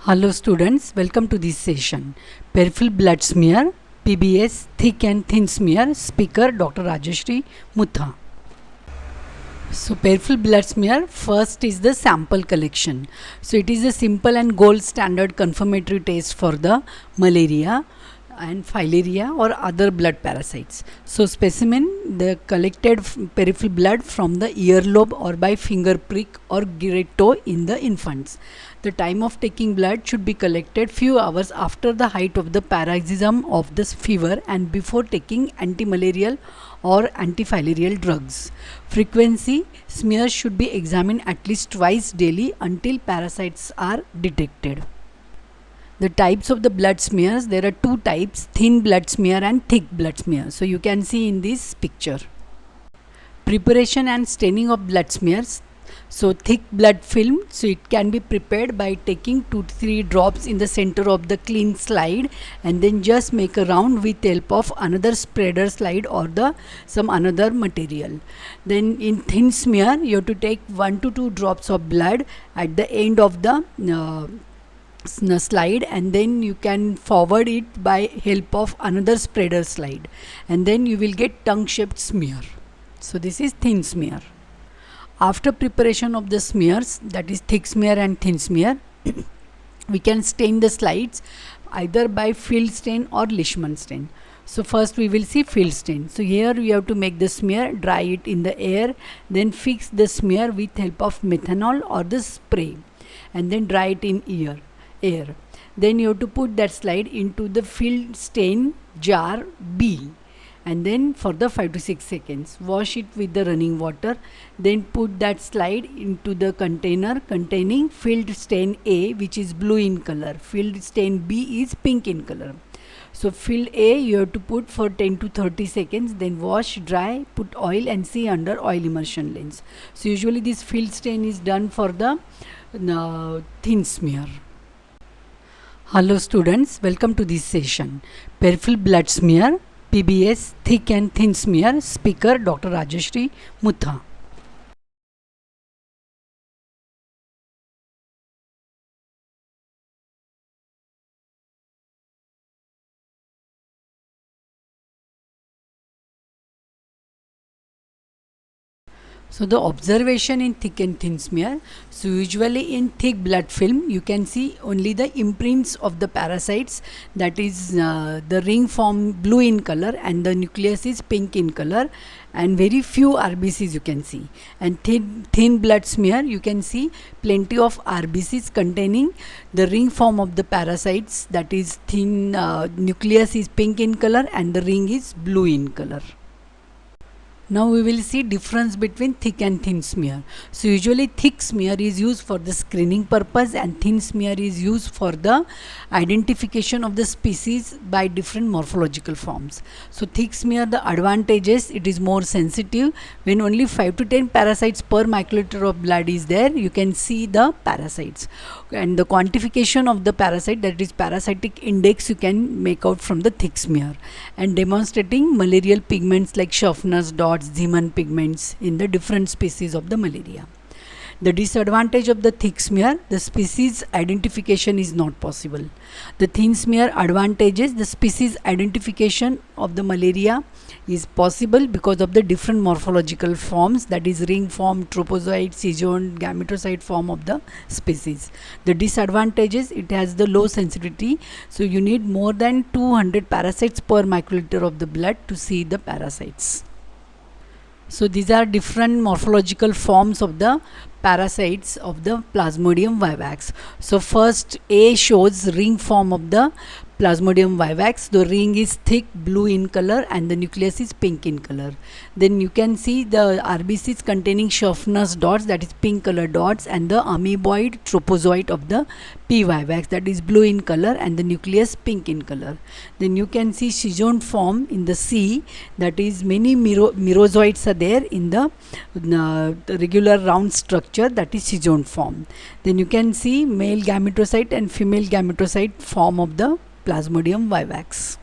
Hello students, welcome to this session. Peripheral blood smear, PBS Thick and Thin Smear, speaker Dr Rajashree Mutha. So peripheral blood smear, first is the sample collection. So it is a simple and gold standard confirmatory test for the malaria and filaria or other blood parasites. So specimen, the collected peripheral blood from the earlobe or by finger prick or great toe in the infants. The time of taking blood should be collected few hours after the height of the paroxysm of this fever and before taking anti-malarial or anti-filarial drugs. Frequency, smears should be examined at least twice daily until parasites are detected. The types of the blood smears, there are two types, thin blood smear and thick blood smear. So you can see in this picture. Preparation and staining of blood smears. So thick blood film, so it can be prepared by taking 2 to 3 drops in the center of the clean slide and then just make a round with help of another spreader slide or some another material. Then in thin smear, you have to take 1 to 2 drops of blood at the end of the slide and then you can forward it by help of another spreader slide and then you will get tongue shaped smear. So this is thin smear. After preparation of the smears, that is thick smear and thin smear, we can stain the slides either by field stain or Leishman stain. So first we will see field stain. So here we have to make the smear, dry it in the air, then fix the smear with help of methanol or the spray and then dry it in air. Then you have to put that slide into the field stain jar B. And then for the 5 to 6 seconds wash it with the running water, then put that slide into the container containing field stain A, which is blue in color, field stain B is pink in color. So field A you have to put for 10 to 30 seconds, then wash, dry, put oil and see under oil immersion lens. So usually this field stain is done for the thin smear. Hello students, welcome to this session. Peripheral blood smear, PBS Thick and Thin Smear, speaker Dr Rajashree Mutha. So the observation in thick and thin smear, so usually in thick blood film you can see only the imprints of the parasites, that is the ring form blue in color and the nucleus is pink in color and very few RBCs you can see. And thin blood smear you can see plenty of RBCs containing the ring form of the parasites, that is thin nucleus is pink in color and the ring is blue in color. Now we will see difference between thick and thin smear. So usually thick smear is used for the screening purpose and thin smear is used for the identification of the species by different morphological forms. So thick smear, the advantages, it is more sensitive. When only 5 to 10 parasites per microliter of blood is there, you can see the parasites. And the quantification of the parasite, that is parasitic index, you can make out from the thick smear. And demonstrating malarial pigments like Schaffner's dots, Zeeman pigments in the different species of the malaria. The disadvantage of the thick smear, the species identification is not possible. The thin smear advantages, the species identification of the malaria is possible because of the different morphological forms, that is ring form, tropozoite, seizoid, gametocyte form of the species. The disadvantages, it has the low sensitivity, so you need more than 200 parasites per microliter of the blood to see the parasites. So these are different morphological forms of the parasites of the Plasmodium vivax. So first A shows ring form of the Plasmodium vivax. The ring is thick blue in color and the nucleus is pink in color. Then you can see the RBCs containing Schaffner's dots, that is pink color dots, and the amoeboid tropozoite of the P vivax, that is blue in color and the nucleus pink in color. Then you can see seizoid form in the C, that is many merozoites are there in the regular round structure, that is seizoid form. Then you can see male gametocyte and female gametocyte form of the Plasmodium vivax.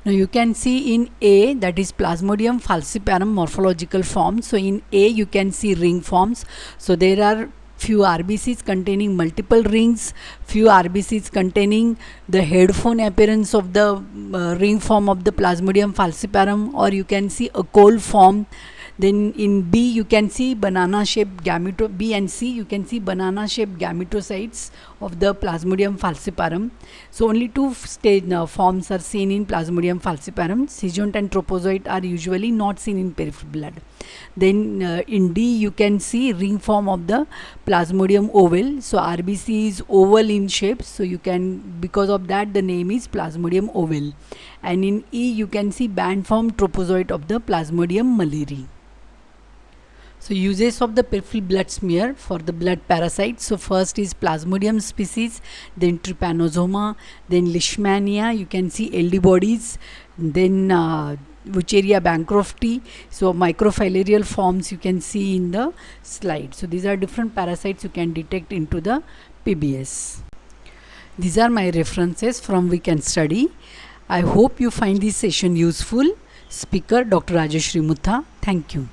Now you can see in A, that is Plasmodium falciparum morphological form. So in A you can see ring forms. So there are few RBCs containing multiple rings, few RBCs containing the headphone appearance of the ring form of the Plasmodium falciparum, or you can see a cold form. Then in B you can see banana shaped B and C you can see banana shaped gametocytes of the Plasmodium falciparum. So only two forms are seen in Plasmodium falciparum. Seijont and tropozoite are usually not seen in peripheral blood. Then in D you can see ring form of the Plasmodium ovale. So RBC is oval in shape, so you can, because of that the name is Plasmodium ovale. And in E you can see band form tropozoite of the Plasmodium malari. So uses of the peripheral blood smear for the blood parasites. So first is Plasmodium species, then Trypanosoma, then Leishmania, you can see LD bodies, then Wucheria bancrofti. So microfilarial forms you can see in the slide. So these are different parasites you can detect into the PBS. These are my references from we can study. I hope you find this session useful. Speaker Dr. Rajashree Mutha. Thank you.